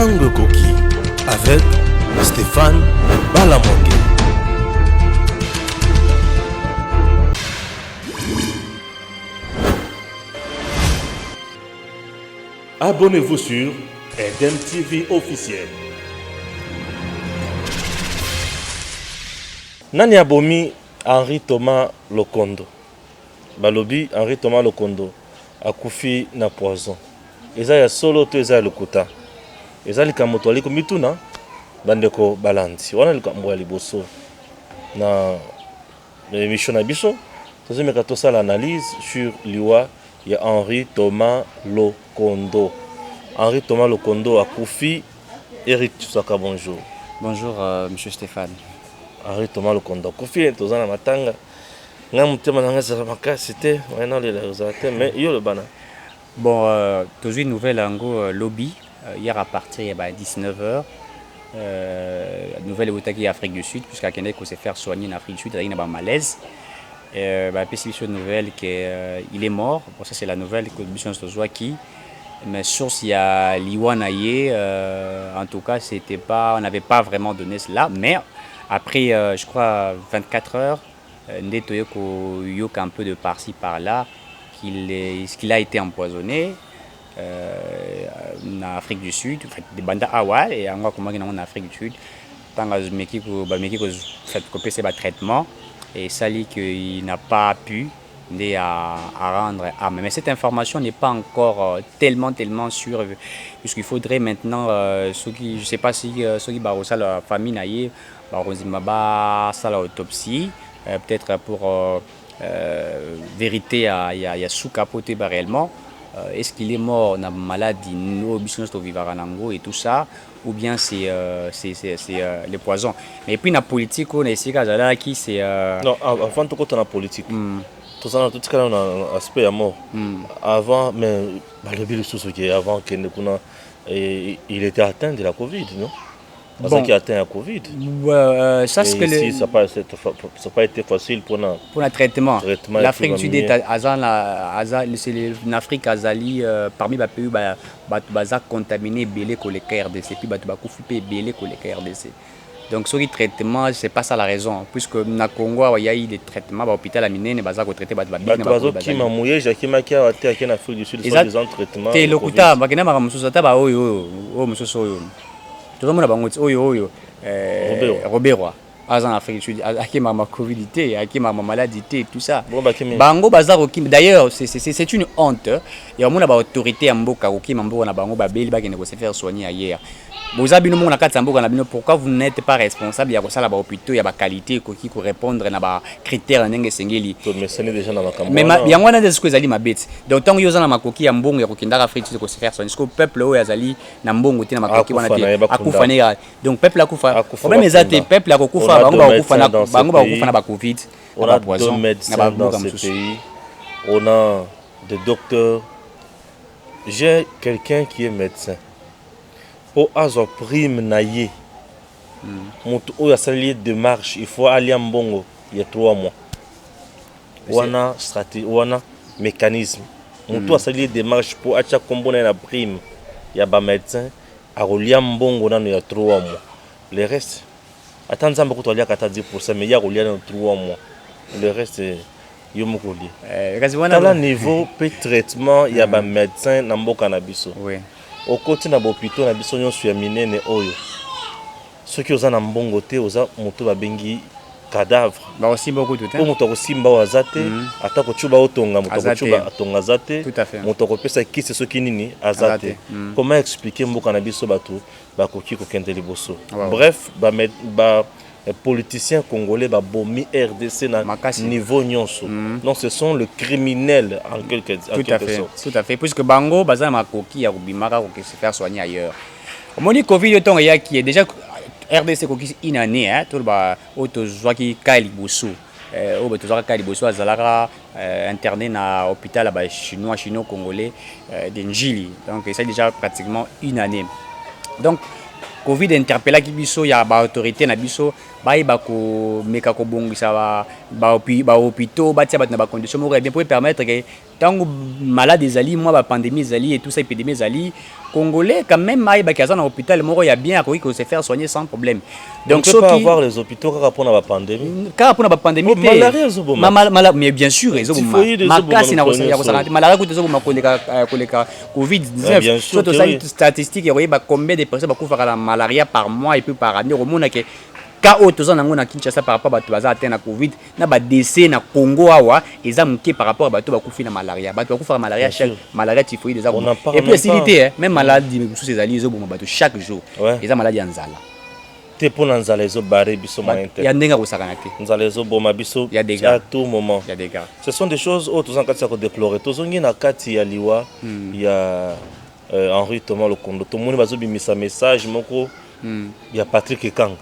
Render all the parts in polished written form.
Tango Koki avec Stéphane Balamongue. Abonnez-vous sur Eden TV officiel. Nani abomi Henri Thomas Lokondo. Balobi Henri Thomas Lokondo akufi na poison. Eza ya solo to eza lokuta. Eza likambo to aliko mituna bandeko balandi. Wana likambo ya liboso na émission na biso. Tozemeka tosala analyse sur liwa ya Henri Thomas Lokondo. Henri Thomas Lokondo akufi. Eric Tsaka, bonjour. Bonjour, monsieur Stéphane. Henri Thomas Lokondo akufi tozana matanga. C'était mais yo le bana. Bon, toujours une nouvelle en lobby hier à partir de 19h. Nouvelle Outaki Afrique du Sud, puisqu'à Kenya qu'on s'est fait soigner en Afrique du Sud, il y a un malaise. Une nouvelle qu'il est mort. Bon, ça c'est la nouvelle que Mission Stozwaki. Mais source il y a Liwanaye, en tout cas c'était pas, on n'avait pas vraiment donné cela. Mais après, je crois 24 heures. Netoyoko Yoka un peu de par-ci par-là qu'il a été empoisonné en Afrique du Sud, des bandes Awa et en Afrique du Sud. Tant que Mekiko fait copier ses traitements et ça dit qu'il n'a pas pu à rendre âme. Mais cette information n'est pas encore tellement sûre puisqu'il faudrait maintenant ceux qui, je sais pas si ceux qui barrent ça la famille naïe barrozimaba ça l'autopsie. Peut-être pour vérité à sous-capoter réellement. Est-ce qu'il est mort dans maladie et tout ça, ou bien c'est les poisons. Mais puis la politique, on a essayé qui c'est. Non, avant tout quand on a politique. Tout ça, tout ça, on a aspect à mort. Avant, mais le bilan qui avant il était atteint de la Covid, non? Bon. Qui a atteint la Covid. Ça, c'est que ici, ça n'a pas été facile pour le traitement. L'Afrique du Sud est l'Afrique azali parmi les pays qui contaminé belé que les RDC puis qui belé que les RDC. Donc ce traitement c'est pas ça la raison puisque na Congo il y a eu des traitements à l'hôpital à Minene baza ko traiter qui m'a mouillé Jacquemas qui a été en Afrique du Sud des traitements. Té lokuta bakena maka mususu ta ba oyo mususu oyo. Tout le monde a bangout oyo Robert en Afrique du Sud qui m'a covidité qui m'a maladie tout ça bango bazar d'ailleurs c'est une honte il y a mon autorité mboka qui mambo na bango ba beli ba kene ko se faire soigner ailleurs. Pourquoi vous n'êtes pas responsable? Il y a ça là hôpitaux, il y a qualité qui répondre na ba critères ndenge sengeli. Mais il y a ngwana des choses ali mabete. Donc tant yo za na makoki ya mbongo ya kokindaka Afrique ko se faire soigner. Parce que peuple o yazali na mbongo te na makoki wana te akufa ne. Donc peuple akufa. Problème ezate peuple akufa bango ba kufa na ba Covid. On a deux médecins dans ce pays. On a des docteurs. J'ai quelqu'un qui est médecin. Pour avoir prime naïe, il y a une démarche, il faut aller en Bongo, il y a 3 mois. On a stratégie, on a mécanisme. Il y a une démarche pour acheter la prime. Il y a des médecins, il y a Bongo, il y a 3 mois. Le reste, attendez, il y a 10%, mais il y a 3 mois. Le reste, il y a un niveau de traitement, il y a des médecins dans le cannabis. Au côté de l'hôpital, on a besoin de Minene Oyo. Ceux qui ont un bon côté, ils ont un bengi cadavre. Aussi beaucoup de temps. Pour moto simba wazate, atako chuba otonga, moto chuba atonga zate. Tout à fait. Moto pesa qui c'est ce qui nini azate. Comment expliquer mbo cannabis bato ba koki ko kende liboso. Bref, les politiciens congolais ba bomi RDC na niveau nyonso. Donc ce sont les criminels en quelque sorte. Tout à fait. Puisque bango baza makoki ya kubimaka ko se faire soigner ailleurs. Moni Covid ton ya qui est déjà RDC koki une année tout ba auto zwaki kali bosso. Au to zwaki kali bosso azalaka interné na hôpital ba chinois congolais d'Enjili. Donc c'est déjà pratiquement une année. Donc Covid interpella qui biso ya ba autorité na biso baye bako meka ko bongisa ba hôpitaux batia bat na ba conditions mo bien pour permettre que tant malade ezali moi ba pandémie ezali et tout ça épidémie ezali congolais quand même baye ba kaza na hôpital moko ya bien ko se faire soigner sans problème. Donc on peut pas avoir les hôpitaux quand pour la pandémie. Quand pour la pandémie malaria mais bien sûr ils ont makasi na malaria ko zo ma koleka Covid-19 surtout ça statistique et ba combien de personnes ba kufa la malaria par mois et puis par année au monde que ka otoza nango na Kinshasa par rapport bato baza atteint na Covid na ba décès na Congo awa eza muké par rapport bato ba kufi na malaria bato ba kufa na malaria chaque malaria typhoïde eza et puis acidité même maladie mais sous ezali zo boma bato chaque jour eza maladie nzala te pour nzala ezo barre biso moyente ya ndenga kosakana te nzala ezo boma biso à tout moment il y a des gars ce sont des choses autres en kati ya ko déplorer tozongi na kati ya liwa ya Henri Thomas Lokondo to moni bazo bimisa message moko il y a Patrick Kanga.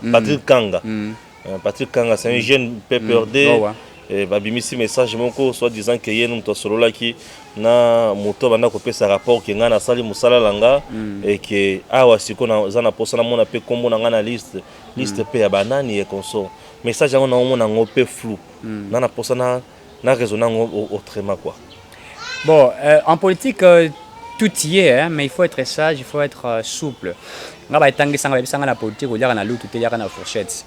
Patrick Kanga, c'est un jeune PPRD. Babimisi message moko soit disant que yé nous solo là qui na moto bana kopé sa rapport qui ngana sali musala langa et que awa siko na zana posa na mona pe kombo na ngana liste pe ya banani et conso message yango na mona ngopé flou na posa na raisonner autrement quoi. Bon, en politique tout y est, hein, mais il faut être sage, il faut être souple. On va étanger sans la politique, on y a na lutte, il y a na fourchette.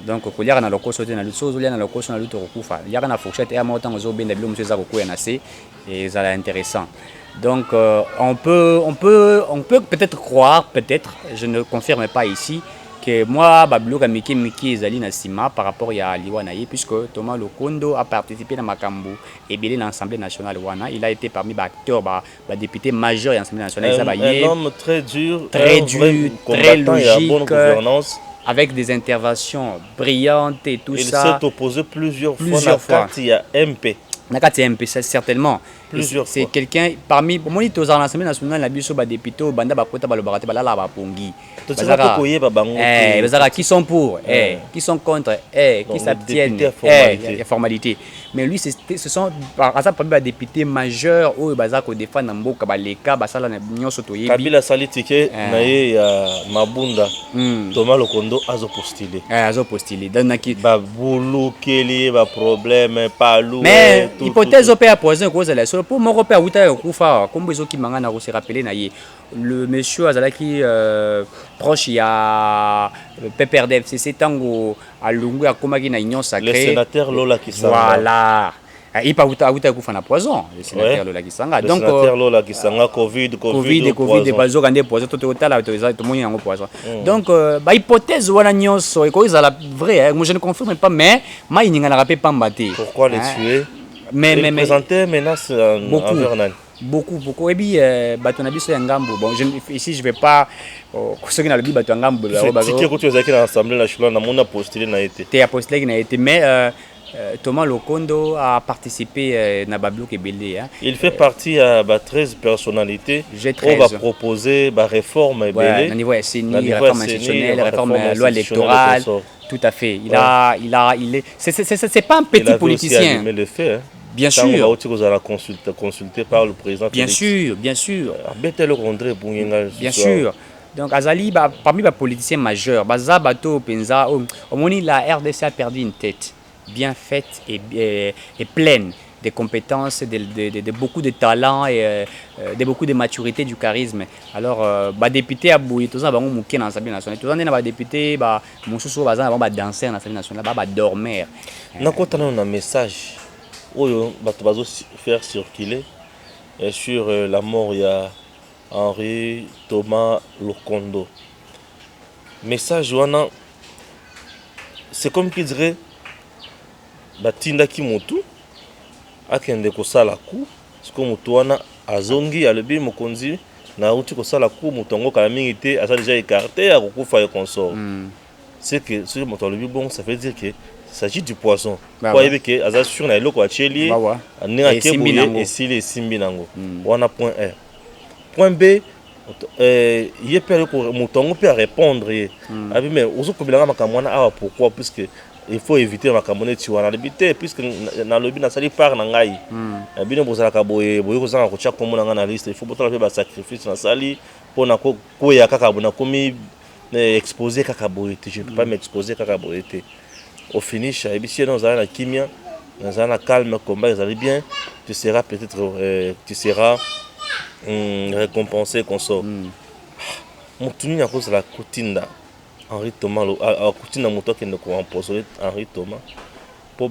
Donc on y a na lokoso, na lutte, on y a na lokoso, na lutte au kufa. Il y a na fourchette et à moi tant aux autres, bien d'habitude, monsieur Zakoku est nassé et ça est intéressant. Donc on peut peut-être croire, peut-être, je ne confirme pas ici, que moi, Bablo Miki Zali Nassima par rapport à Liwanaye, puisque Thomas Lokondo a participé dans Makambu et bien l'Assemblée nationale Wana. Il a été parmi les acteurs, les députés majeurs de l'Assemblée nationale. Un homme très dur, très logique, bonne gouvernance. Avec des interventions brillantes et tout ça. Il s'est opposé plusieurs fois. Il y a MP. Nakati MP, certainement. C'est quelqu'un parmi moi il aux l'Assemblée nationale la biso ba député banda ba kota ba lobarate ba la ba pongi. Qui sont pour qui sont contre qui s'abstiennent il y a formalité. Mais lui ce sont par exemple parmi les députés majeurs ou baza ko défendre mboka ba leka ba sala na nyonso to yebi. Kabila salitike na ye ya Mabunda Thomas Lokondo azo postuler. Donc ba boulou keli ba problème pas lourd. Mais hypothèse opé à poison cause la pour mon repère Outa Koufa, comme ils ont qui mangana se rappeler naïe le monsieur Azalaki proche il y a PPRD FCC tango à Lungu à Komagi na union sacrée. Le sénateur Lola Kisanga. Voilà. Il pas Outa Koufa na poison. Le sénateur Lola Kisanga. Donc le sénateur Lola Kisanga Covid des poison quand des poison tout là tout le monde en poison. Donc bah hypothèse wana nyonso et quoi ça vrai moi je ne confirme pas mais ma ininga na rappel pas mbaté. Pourquoi les tuer? Mais présenter menace envers Nani. Beaucoup et puis batonabi so ngambo bon ici je vais pas ce qui na le bi bato ngambo c'est que tu es à l'Assemblée nationale na mona postulé na été tu as postulé na été mais Thomas Lokondo a participé na Bablo Kebele hein. Il fait partie de 13 personnalités. On va proposer la réforme au niveau SNI, réforme institutionnelle, réforme loi électorale. Tout à fait. Il est c'est pas un petit politicien. Mais le fait hein. Bien sûr. Vous allez consulter par le président. Bien sûr. Bien sûr. Donc Azali parmi les politiciens majeurs, Baza Bato Penza, la RDC a perdu une tête bien faite et pleine de compétences, de beaucoup de talent et de beaucoup de maturité du charisme. Alors, député à Bouy, tout ça, on mouké dans l'Assemblée nationale. Tout ça, on a député, Moussou, on va danser dans l'Assemblée nationale, on va dormir. On a un message. On va faire circuler sur la mort il y a Henri Thomas Lokondo. Message c'est comme qui dirait Batinda Kimotu akende kosala ku siko mutu wana azongi alobi mokonzi na uti kosala ku mutongo kala mingi te asa déjà écarté à kokufa et consort. C'est que ce moto alobi bon ça veut dire que il s'agit du poison. Quoi il que aza sur na eloko acheli ninga kebuye esili simbi nango. Wana point R. Point B il peut mutongo peut répondre abi mais ozo kobilanga makamwana awa pourquoi puisque il faut éviter ma camonne tiwana habiter puisque na lobby na sali par na ngai bino bozala ka boye kozanga ko na liste il faut botala pe ba sacrifice na sali pona ko ya kaka bona komi exposer kakaboité, je ne peux pas m'exposer kakaboité. Au finish, si nous avons la kimia, nous avons la calme, combat, ils allaient bien, tu seras peut-être récompensé qu'on sort. Mon tourni à cause de la coutine Henri Thomas, la coutine à moto qui ne courant pas Henri Thomas, pour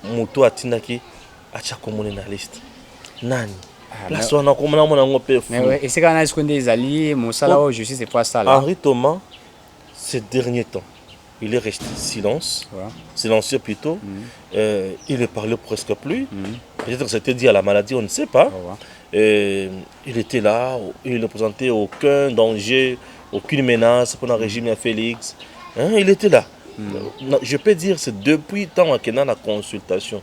moto à Tinaki, à chaque monde na liste. Nani. Place on a comme on a un peu fou. Et c'est quand on a des alliés, mon salaire justice c'est pas ça là. Henri Thomas, ces derniers temps, il est resté silencieux plutôt. Il ne parlait presque plus. Peut-être que c'était dit à la maladie, on ne sait pas. Il était là, il ne présentait aucun danger, aucune menace pour le régime à Félix. Il était là. Je peux dire que c'est depuis le temps qu'il y a la consultation.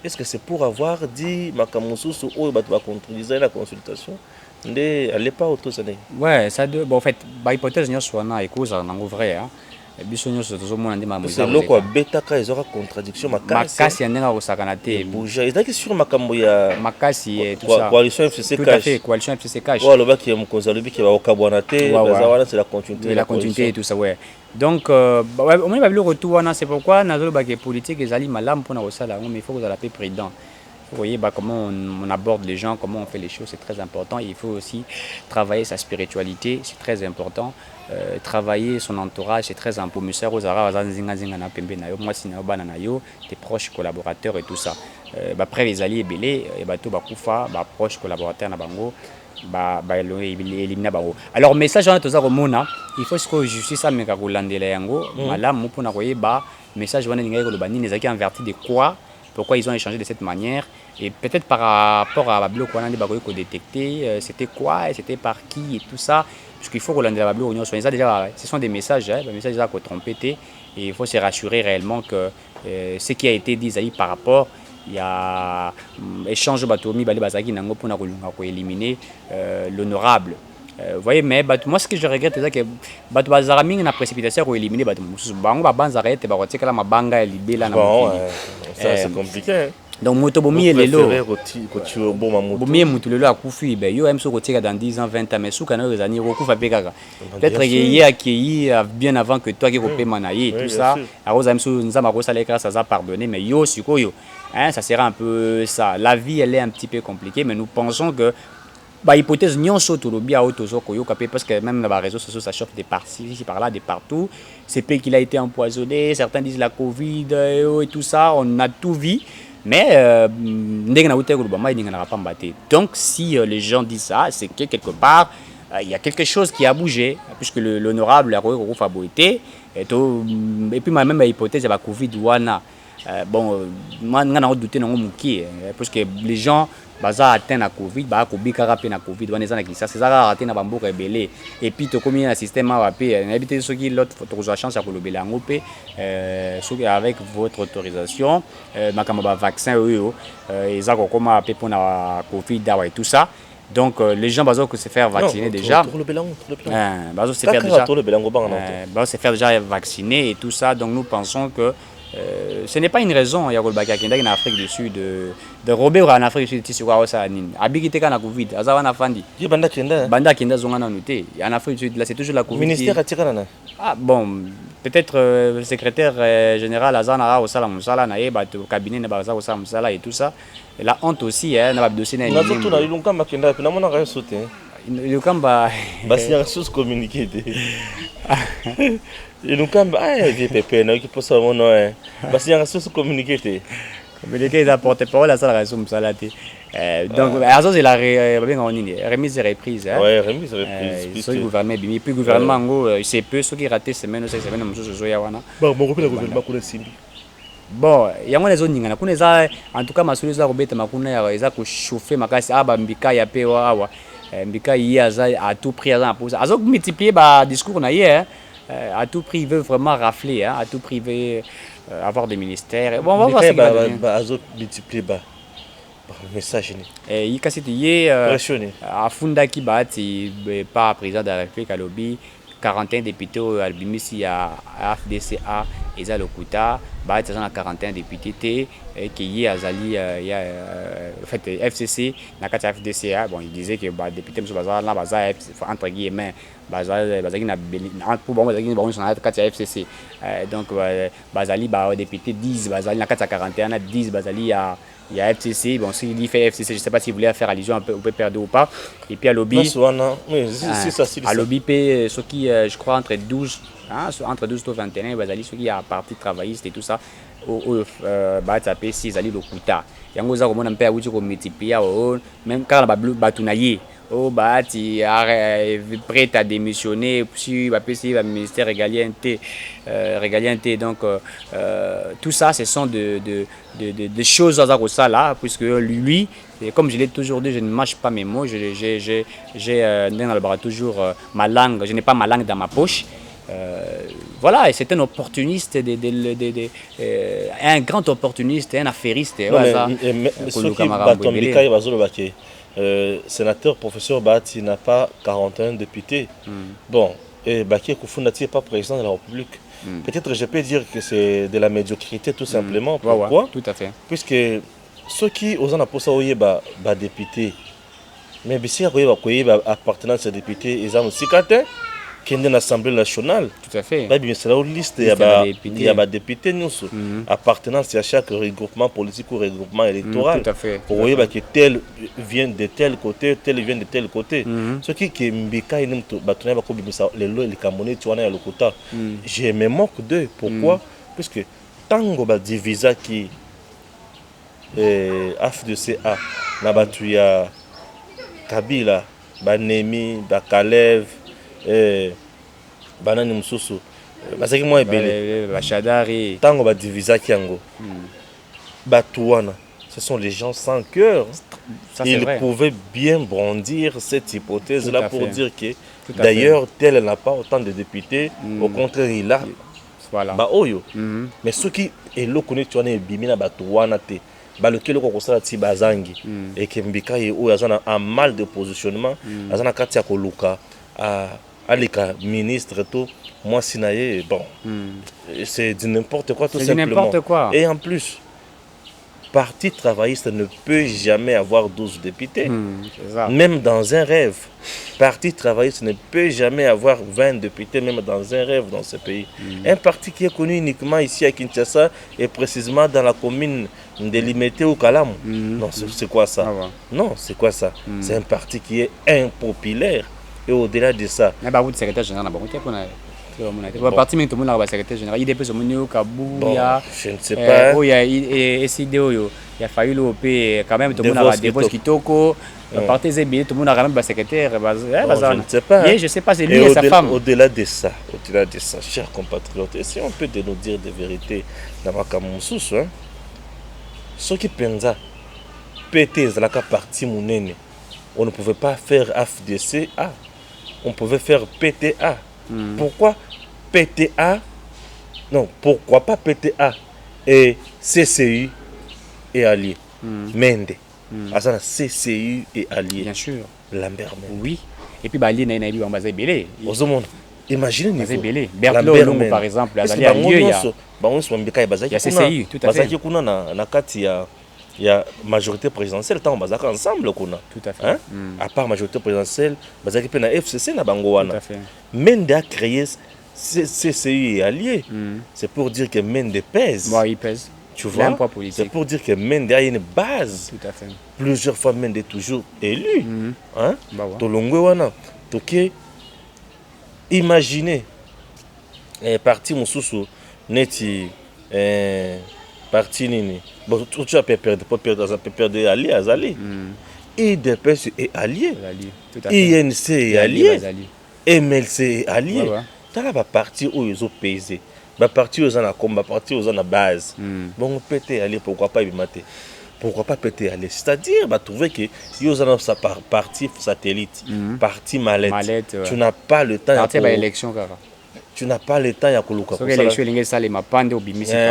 Est-ce que c'est pour avoir dit Makamusu ou va contredire la consultation? Elle n'est pas autorisée. Ouais, ça de bon en fait, l'hypothèse n'est pas et cause en vrai hein. C'est là quoi bêta quand ils auront contradiction makasi ya ndenga kosakanate bouger ils sur makambo ya makasi et tout ça coalition FCC tout à fait coalition FCC cash ouais le bac qui est mon conseiller qui va au Kabwanate c'est la continuité et tout ça ouais donc on va le retour c'est pourquoi nazolo bac politique les ali malam pour na osala mais il faut que vous la paix président. Vous voyez comment on aborde les gens, comment on fait les choses, c'est très important. Et il faut aussi travailler sa spiritualité, c'est très important. Travailler son entourage, c'est très important. Moi, si tes proches collaborateurs et tout ça. Après les alliés belés, proches collaborateurs alors message il faut que justice ça mais message averti de quoi. Pourquoi ils ont échangé de cette manière et peut-être par rapport à Bablo qu'on a détecté c'était quoi et c'était par qui et tout ça puisqu'il faut que l'on la Bablo déjà ce sont des messages des messages à trompé et il faut se rassurer réellement que ce qui a été dit par rapport il y a échange batomi balé bazaki nango pour éliminer l'honorable. Vous voyez, mais moi ce que je regrette c'est que bato bazarami na précipitation pour éliminer bato mususu bango babanza arrête ba kotika la mabanga ya libela na ça c'est compliqué donc moto bomi lelo bomi mutu lelo akufi be yo emso kotika dans 10 ans 20 ans mais souka na rezani rokufa pekaka peut-être qu'il a accueilli bien avant que toi qui kopema na yi tout ça aroza emso nzama ko sala grâce à ça pardonner mais yo sikoyo hein ça sera un peu ça la vie elle est un petit peu compliquée mais nous pensons que hypothèse nyonso tolobi auto parce que même dans les réseaux sociaux ça chauffe des par-ci par là de partout c'est peut qu'il a été empoisonné certains disent la Covid et tout ça on a tout vu mais donc si les gens disent ça c'est que quelque part il y a quelque chose qui a bougé puisque l'honorable a été et puis même hypothèse il y a la Covid bon moi on douté parce que les gens baza atteint la Covid ba ko bikara pe na Covid wana ezana kisa c'est ça raté na bamboka ebele et puis to komi na système a pe na habité ceux qui l'autre photo chance à kolobela ngo pe avec votre autorisation makamba ba vaccin eza ko koma pe pour na Covid et tout ça donc les gens bazo que se faire vacciner déjà bazo se faire déjà bazo se faire déjà vacciner et tout ça donc nous pensons que ce n'est pas une raison Yakolbaka Kenda en Afrique du Sud de Robert en Afrique du Sud sur Aosanin habité kana Covid azawana fandi banda Kenda zongana noté en Afrique du Sud là c'est toujours la Covid ministère atirana bon peut-être le secrétaire général azana osala musala na yeba to cabinet na baza osala musala et tout ça et la honte aussi na ba dossier na tout na ilunga Kenda na mona rien sauté le kamba basi ya chose communiquer et nous quand vieux pépé non qui peut ça mon nom parce qu'il y a chose communiquer communiquer il a porté parole à ça la raison salade donc azo c'est la remise et reprise ouais remise et reprise so gouvernement bimi puis gouvernement ngo c'est peu ceux qui raté semaine cette semaine mususu zo ya wana bon mon gouvernement kuna simbi bon yango les zones ngana kuna eza en tout cas masolo za robeta makuna ya eza ko chauffer makasi aba mbika ya pe wa mbika yi aza à tout prix aza pour ça azo multiplier ba discours na hier à tout prix il veut vraiment rafler à tout prix il veut avoir des ministères bon on va voir ce qu'il va donner azo multiplier ba message ni il kasi tiye afundaki bati pas président de la République à lobby 41 députés albimisi à FDCA ils ont le quota, bah ils ont 41 députés et qui y a Azali il y a en fait FCC na kati FDCA bon il disait que bah député monsieur bazar là bazar entre guillemets bazar na pour bon bazar bon son kati FCC donc bazali bah député 10 bazali na kati 41 10 bazali il y a FCC, bon, s'il dit fait FCC, je ne sais pas s'il voulait faire allusion un peu perdre ou pas. Et puis à lobby, à lobby, ceux qui, je crois, entre 12 et 21, ceux qui a parti travailliste et tout ça, bah, ça paye 6 ali le quota. Il y a un gros monde un peu à multiplier, même quand on a batounaillé. Oh bah tu es prêt à démissionner si le ministère régalien donc tout ça ce sont de choses à ça là puisque lui comme je l'ai toujours dit je ne mâche pas mes mots j'ai toujours ma langue je n'ai pas ma langue dans ma poche voilà, et c'est un opportuniste, un grand opportuniste, un affairiste. Sénateur, professeur Bati n'a pas 41 députés. Bon, et Baki Koufouna n'est pas président de la République. Peut-être je peux dire que c'est de la médiocrité tout simplement. Pourquoi? Ouais, tout à fait. Puisque ceux qui osent en posa oye ba député, mais si oye ba appartenant à ces députés, ils ont aussi qui est dans l'Assemblée nationale. Tout à fait. C'est la liste, il y a des députés appartenant à chaque regroupement politique ou regroupement électoral. Tout à fait. Vous voyez que tel vient de tel côté, tel vient de tel côté. Ce qui est mbika les Camerounais, tu vois, le quota. Je me moque d'eux. Pourquoi? Puisque tant que divisa qui AFDCA, Nabatuya, Kabila, Banemi, Bakalev, banani mususu basaki moi ebele bachadari tango ba divisaki yango batuana ce sont les gens sans cœur. Ils pouvaient bien brandir cette hypothèse là pour dire que d'ailleurs tel n'a pas autant de députés au contraire il a ba oyo mais ceux qui est lo connaît tu en bimina batuana te balokelo ko kosala ti bazangi et que mbika ye oyo azana un mal de positionnement azana kati ya koluka Alika, ministre, tout, moi, Sinaye, bon, c'est du n'importe quoi, tout simplement. N'importe quoi. Et en plus, parti travailliste ne peut jamais avoir 12 députés. Ça. Même dans un rêve. Parti travailliste ne peut jamais avoir 20 députés, même dans un rêve dans ce pays. Un parti qui est connu uniquement ici à Kinshasa et précisément dans la commune de Limité ou Kalam. Non, c'est quoi ça? Non, c'est quoi ça? C'est un parti qui est impopulaire. Et au-delà de ça, il y a un secrétaire général. Parti mais tout le monde a secrétaire général. Il dépend de mon Kabouya. Je ne sais pas. Il y a SIDO. Il a fallu l'OP quand même tout le monde a des voix qui toko. Parti Zébé, tout le monde a quand même un secrétaire. Je ne sais pas. Je sais pas, c'est lui et sa femme. Au-delà de ça, chers compatriotes, si on peut nous dire des vérités dans ma Kamoussous, ce qui pensent péter dans la partie mounene, on ne pouvait pas faire AFDCA. On pouvait faire PTA. Pourquoi PTA? Non, pourquoi pas PTA et CCU et alliés? Mende. Azana CCU et alliés. Bien sûr. Lambert Mende. Oui. Et puis Bali n'a eu un Belé. Imaginez niveau. Berthelot par exemple. Il y a CCU, tout à fait. Il y a majorité présidentielle, tant on va ensemble. Tout à fait. À part majorité présidentielle, il y a FCC na Bangoana. Tout à fait. Mende a créé CCU et alliés. C'est pour dire que Mende pèse. Bon, il pèse. Tu vois, c'est pour dire que Mende a une base. Tout à fait. Plusieurs fois Mende est toujours élu. Tolongwe wana. Toké, imaginez, parti Moussoussou, neti, parti Nini. Bon, tu as perdre allié à Zali. IDPS est allié. INC est allié. MLC est allié. Tu as la partie où ils ont pesé. La partie où ils ont la combat, la partie où ils ont la base. Bon, péter allié, pourquoi pas mater? Pourquoi pas péter allié? C'est-à-dire, trouver que ils ont sa partie satellite, partie mallette. Tu n'as pas le temps. Partie à l'élection, tu n'as pas le temps.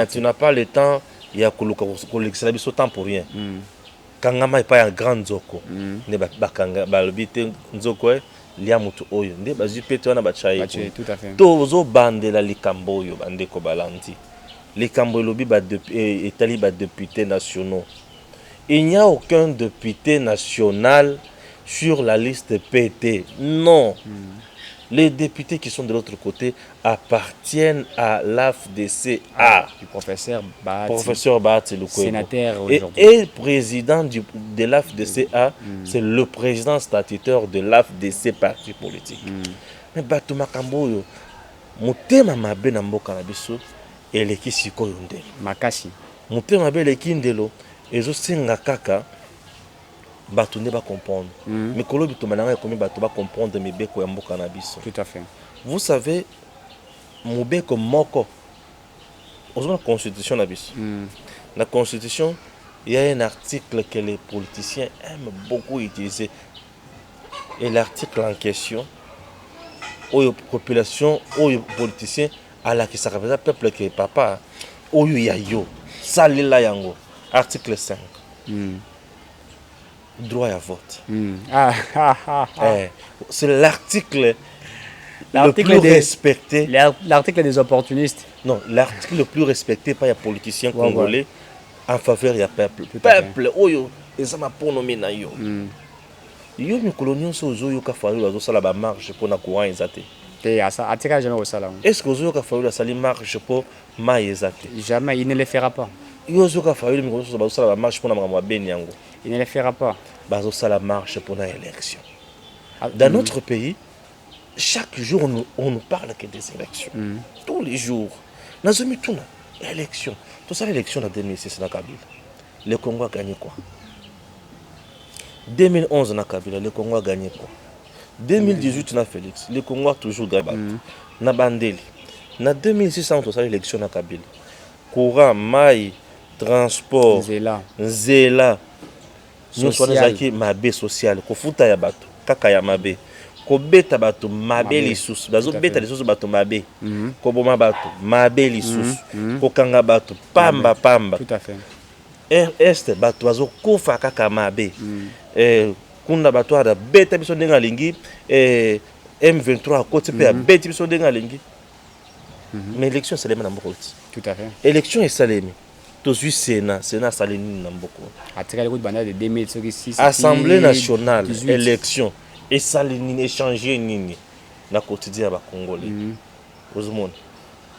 Tu n'as pas le temps. Il y a un temps pour rien. Quand il n'y a pas un grand nzoko, il y a lia mutu oyo nde bazi pete wana bachaye tout à fait tozo bandela likambo oyo bandeko balandi les Cambolobi et Taliban députés nationaux. Il n'y a aucun député national sur la liste PT. Non. Les députés qui sont de l'autre côté appartiennent à l'AFDCA. Du professeur Bahati. Professeur Bahati Lukwebo. Sénateur aujourd'hui. Et président de l'AFDCA, c'est le président statutaire de l'AFDC, parti politique. Mais Bato Makambo, motema mabe na mboka na biso eleki sikoyo ndelo. Makasi. Motema mabe eleki ndelo ezosenga kaka bato ne ba comprendre. Mais kolo bitoma nanga ekomi bato ba comprendre mibeko ya mboka na biso. Tout à fait. Vous savez, mobeko moko dans la constitution na biso. La constitution, il y a un article que les politiciens aiment beaucoup utiliser. Et l'article en question, aux populations, aux politiciens, à la qui ça représente peuple qui est papa, au yayo, salila yango. Article 5. Droit à vote. C'est l'article le plus respecté. L'article des opportunistes. Non, l'article le plus respecté par les politiciens congolais en faveur du peuple. Peuple, oyo, et ça m'a pour nommer na yo. Yo mi coloniaux so zo ka faru la zo sala ba marche pour na courant ezate. Et à ça, atira jamais au salon. Est-ce que zo ka faru la sali marche pour ma ezate? Jamais, il ne le fera pas. Yo zo ka faru mi so ba sala ba marche pour na mama ben yango. Il ne le fera pas. Ba zo sala marche pour na élection. Dans notre pays, chaque jour on nous parle que des élections. Tous les jours. Dans une élection. Tout ça l'élection en 2006 na Kabila. Le Congo a gagné quoi? 2011 na Kabila, le Congo a gagné quoi? 2018 na Félix, le Congo a toujours gagné. Na Bandeli. Na 2006 on a l'élection na Kabila. Courant, maille, transport, Nzela. Nous sommes qui mabe social, ko futa ya bato, kaka ya mabe. Ko beta bato mabe lisusu, bazo beta lisusu bato mabe. Ko boma bato mabe lisusu, ko kanga bato pamba. Tout à fait. Este bato bazo kufa kaka mabe. Kunda bato ada beta biso ndenga lingi M23 côté pe beta biso ndenga lingi. Mais élection c'est les mêmes mboko. Tout à fait. Élection est salemi. Tozu Sénat salemi na mboko. Atira le coup de banane de 2006. Assemblée nationale, élection et salini échanger nini na quotidien ba congolais. Ozomon.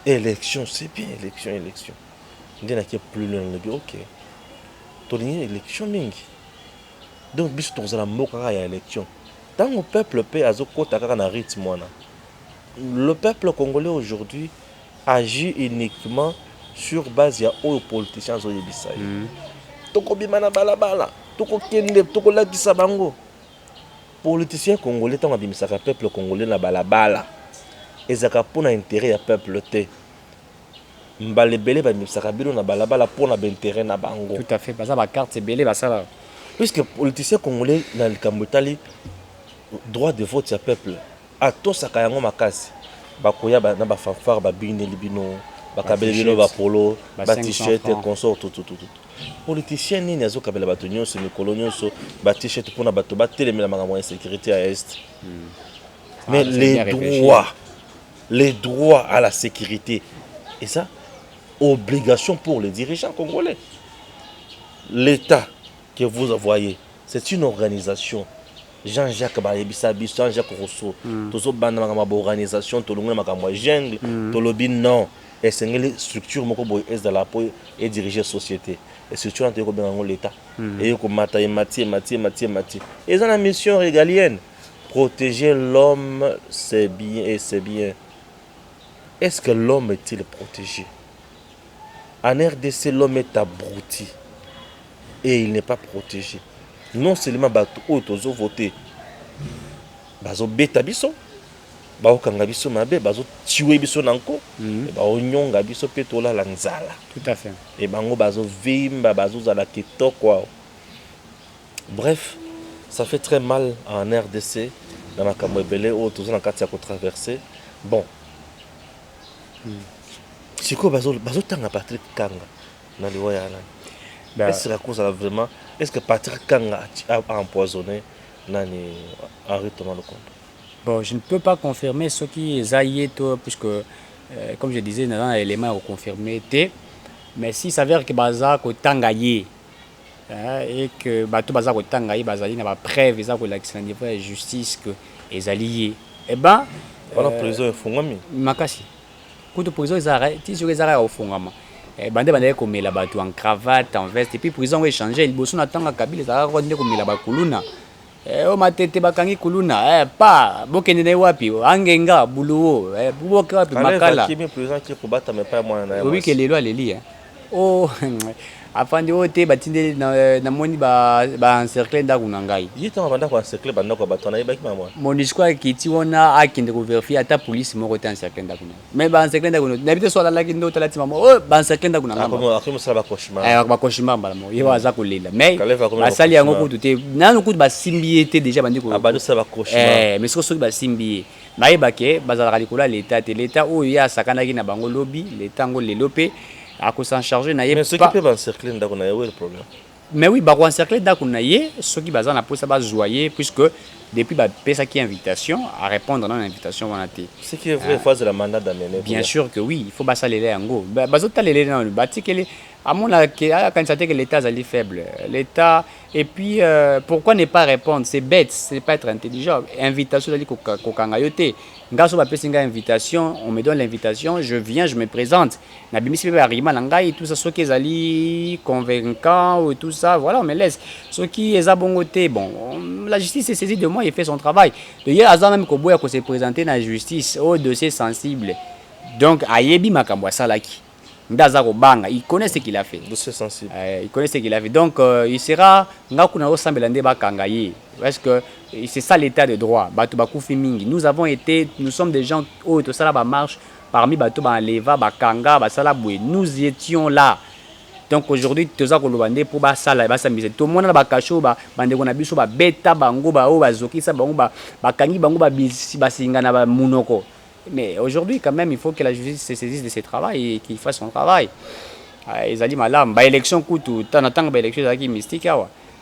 Élection, c'est bien élection. Ndena qui plus loin le OK. Tolini élection mingi. Donc biso tozala mboka ya élection. Tant au peuple paix azokota kaka na rythme wana. Le peuple congolais aujourd'hui agit uniquement sur base ya aux politiciens zo yebisa. Toko bimana balabala, toko kende, toko lakisa bango. Politiciens congolais tant abimisa ka peuple congolais na balabala. Ezaka pona intérêt ya peuple te. Mbalebele ba bimisa ka bilo na balabala pona ba intérêt na bango. Tout à fait, parce que ba carte c'est belé ba ça là. Puisque politiciens congolais na Kambutali droit de vote ya peuple. Atosaka yango makasi. Bakoya ba na ba fanfare ba bine libino. Bakabelino ba polo, ba t-shirt consort tout. Politicien nini azo kabela bato nyonso mikolo nyonso ba t-shirt pona bato ba telemela makambo ya sécurité à est. Mais les droits à la sécurité et ça obligation pour les dirigeants congolais. L'État que vous voyez, c'est une organisation. Jean-Jacques Bayebisabi, Jean-Jacques Rousseau, tozo banda makambo organisation tolongona makambo jungle, tolobi non. Et c'est une structure qui est dans la et diriger la société. Et structure qui est dans l'État. Et qui est Mathieu. Et ils ont la mission régalienne. Protéger l'homme, c'est bien et c'est bien. Est-ce que l'homme est-il protégé? En RDC, l'homme est abruti. Et il n'est pas protégé. Non seulement ils ont voté. Ils ont bêta biso. Baokanga biso mabe bazo tiwe biso nanko baonyonga biso petola la nzala. Tout à fait. Et bango bazo vimba bazo zala kitoko. Bref, ça fait très mal en RDC dans la Kamwebele où tous en kati ya ko traverser. Bon. Siko bazo tanga Patrick Kanga na liwa ya là. Est-ce que la cause là vraiment est-ce que Patrick Kanga a empoisonné nani Henri Thomas Lokombo? Bon, je ne peux pas confirmer ce qui est aïe, puisque, comme je disais, dans l'élément confirmé, Mais s'il s'avère que baza ko tangaye et que bato baza ko tangaye bazali na ba preuve eza ko lakisa niveau ya justice que ezali eh ben wana prison efungwami makasi kutu prison ezara ti sur ezara ofungama bande komela bato en cravate en veste et puis prison ko échanger liboso na tanga kabila ezara ko nde komela bakuluna o matete bakangi kuluna pa bokende na wapi angenga buluo buboke wapi makala kimi prison ki ko bata me pa mwana na oui que lelo aleli oh afandi ote batinde na moni ba encercler ndako na ngai yita banda ko encercler banda ko batona yebaki mama monisco akiti wana akinde ko vérifier ata police moko te encercler ndako na mais ba encercler ndako na bité so la laki ndo talati mama oh ba encercler ndako na ngamba ako musala ba cauchemar ba cauchemar mbala mo yewa aza kolela mais basali yango kutu te nanu kutu basimbi te déjà bandi ko abadu sa ba cauchemar mais soki basimbi bayeba ke bazalaka likola l'état te l'état oyo ya sakanaki na bango lobby l'état ngo lelo pe à s'en charger na mais ce qui peut encercler ndako na le problème mais oui ba encercler ndako na ye ceux qui bazana pour ça ba joyer puisque depuis ba pesa qui invitation à répondre à l'invitation wana te ce qui est vrai phase de la mandat d'amener bien sûr que oui il faut ba salele yango bazota lele na batikele à mon que l'état est faible l'état et puis pourquoi ne pas répondre c'est bête c'est pas être intelligent invitation dali kokanga yote ngaso ba pesinga invitation on me donne l'invitation je viens je me présente na bimisi ba rima na ngai tout ça soki ezali convaincant ou tout ça voilà on me laisse soki ezabongote bon la justice est saisie de moi il fait son travail de hier azan même ko boya ko se présenter na justice au dossier sensible donc ayebi makambo salaki Ndazaro Banga, il connaît ce qu'il a fait. C'est sensible. Il connaît ce qu'il a fait. Donc, il sera. Parce que c'est ça l'état de droit. Nous avons été. Nous sommes des gens. Oh, tout ça là, marche. Parmi Bato, Leva, Bakanga, Basalaboué. Nous étions là. Donc aujourd'hui, tout ça, pour tout le monde a caché, beta, bango, bazoki, bakangi, bango, basinga, munoko. Mais aujourd'hui, quand même, il faut que la justice se saisisse de ses travaux et qu'il fasse son travail. Ils ont dit, madame, l'élection coûte tout le temps, l'élection est mystique.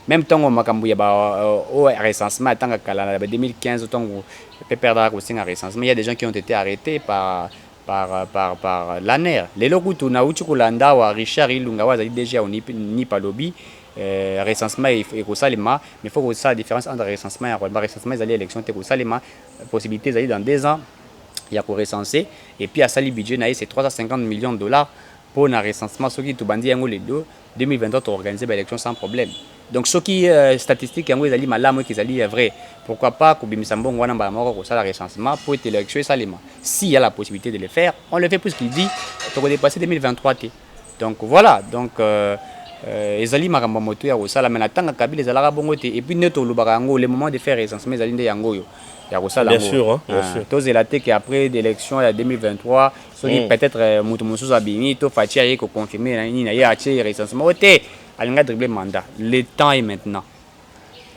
Même temps, on a au recensement, en 2015, on peut perdre un recensement. Il y a des gens qui ont été arrêtés par l'ANER. Les locaux, on a eu Richard Ilunga, déjà au Nipalobi. Recensement et Salima, mais il faut que ça la différence entre recensement et recensement, les élections, Salima, possibilité d'aller dans 2 ans. Il y a pour recenser et puis à sali budget c'est 350 millions de dollars pour un recensement ce qui tout bandi yango les deux 2023 tu organiser l'élection sans problème donc ce qui statistique yango ils allaient malamu qu'ils allaient vrai pourquoi pas que bimisambo wana ba moko ça la recensement pour être élection salima s'il y a la possibilité de le faire on le fait puisqu'il dit tu dépasser 2023 donc voilà donc ezali makambo moto ya kosala mais natanga kabila ezalaka bongo te et puis neto lobaka yango le moment de faire recensement ezali nde yango yo bien sûr, bien sûr. Tous les latés qu'après l'élection en 2023, peut-être Moutoumoussous Abini, tout Fati a confirmé, il y a un recensement. Il a dribblé mandat. Le temps est maintenant.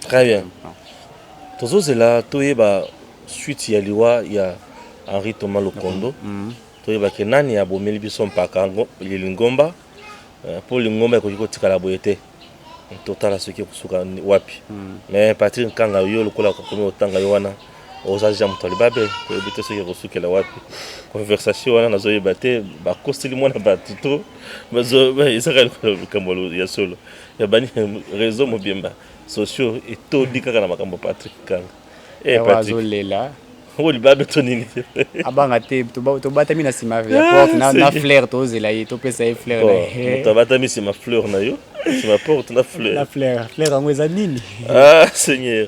Très bien. Tous ces là, tout est suite il y a Henri Thomas Lokondo. Tout est que nani a bomeli bison pa kango, l'ingomba pour l'ingomba ko ko tikala boyete. Total ce qui kusuka wapi. Mais Patrick Kanga yo lokola ko komi otanga yo wana. Aux agents talibabe pour éviter ce qui reçu que la wapi conversation wana nazo yebate ba kostili mwana ba tuto bazo ba isaka kamolo ya solo ya bani réseau mobiemba sociaux et to dikaka na makambo Patrick Kanga Patrick lela o libabe to nini abanga te to batami na sima ya porte na fleur to zela yi to pesa fleur na to batami sima fleur na yo sima porte na fleur la fleur ngweza nini ah seigneur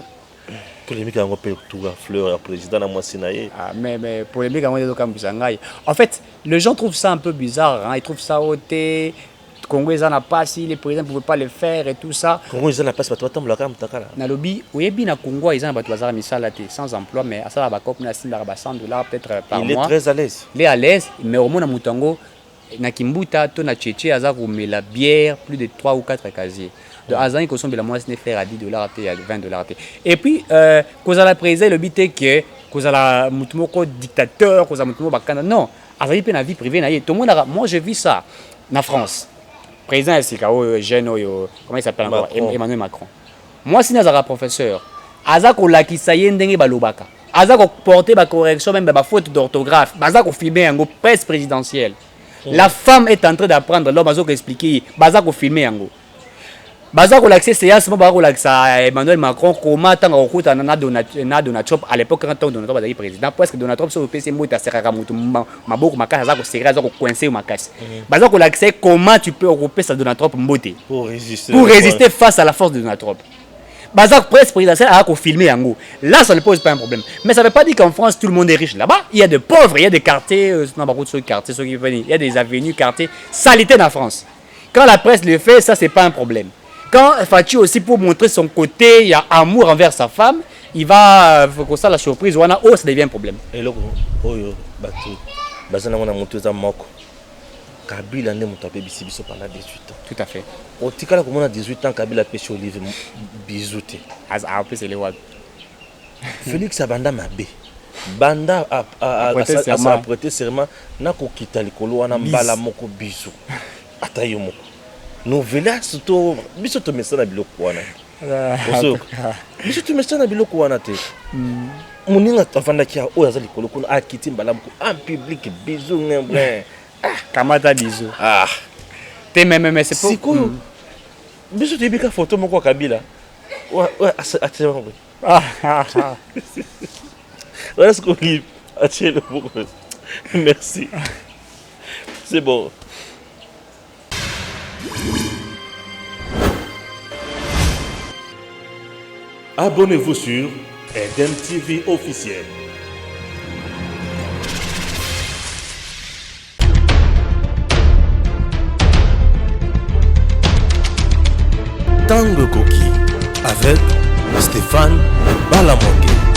polémique à tout à fleur à président à moi sinaï. Ah mais polémique à moi de en fait, les gens trouvent ça un peu bizarre, hein? Ils trouvent ça ôté. Congo ils en a pas si les présidents pouvaient pas le faire et tout ça. Congo ils en a pas si toi tombe la cam takala. Na lobby, oui bien na Congo ils en a pas bazar misala sans emploi mais à ça ba cop na $100 peut-être par mois. Il est très à l'aise. Il est à l'aise mais au moins na Mutango na Kimbuta to na Tchétché aza mais la bière plus de 3 ou 4 casiers. De Azan, ils consomment la moitié de faire à $10, à $20. Et puis, quand la présidente, le but est que quand la moutumoko dictateur, quand la moutumoko bakana, non, Azan, il peut la vie privée, tout le monde a, moi je vis ça en France. Président Sikao, jeune, comment il s'appelle encore, Emmanuel Macron. Moi, si Nazara professeur, Azan ko la kisaye ndenge balobaka, Azan ko porter ba correction même ba faute d'orthographe, Azan ko filmer un presse présidentielle. La femme est en train d'apprendre. L'homme a expliqué. Baza ko filmer yango. Baza ko l'accès séance, moi baza ko l'accès Emmanuel Macron comment tant ko kuta na Donald Trump à l'époque quand Donald Trump était président parce que Donald Trump so PC mo ta seraka mutu maboko makasa za ko serra za ko coincer makasi. Baza ko l'accès comment tu peux occuper ça Donald Trump mbote pour résister face à la force de Donald Trump. Baza presse présidentielle a ko filmer yango. Là ça ne pose pas un problème. Mais ça veut pas dire qu'en France tout le monde est riche là-bas. Il y a des pauvres, il y a des quartiers, non pas beaucoup de quartiers, ceux qui viennent, il y a des avenues, quartiers salité dans la France. Quand la presse le fait, ça c'est pas un problème. Quand Fachi aussi pour montrer son côté, il y a amour envers sa femme, il va comme ça la surprise, ça devient un problème. Et là, Kabila n'est pas biso pendant 18 ans. Tout à fait. Au Tikala, comme on a 18 ans, Kabila pêche olive bisouté. En plus, c'est les wads. Félix Abanda Mabé. Banda a prêté serment. N'a qu'au quitter le colo, on a mbala moko bisou. Atayo moko. Nous veillons surtout. Bisou te met ça dans le biloko. Bisou te met ça dans le biloko. Moninga tafanda kia oya zali kolo kuna akiti mbala moko en public bisou ngembre. Kamata bisou. T'es même c'est pour. Siko. Bisou te bika photo moko Kabila. Ouais, attends. Voilà ce qu'on lit. Merci. C'est bon. Abonnez-vous sur Eden TV officiel. Tango Koki avec Stéphane Balamoké.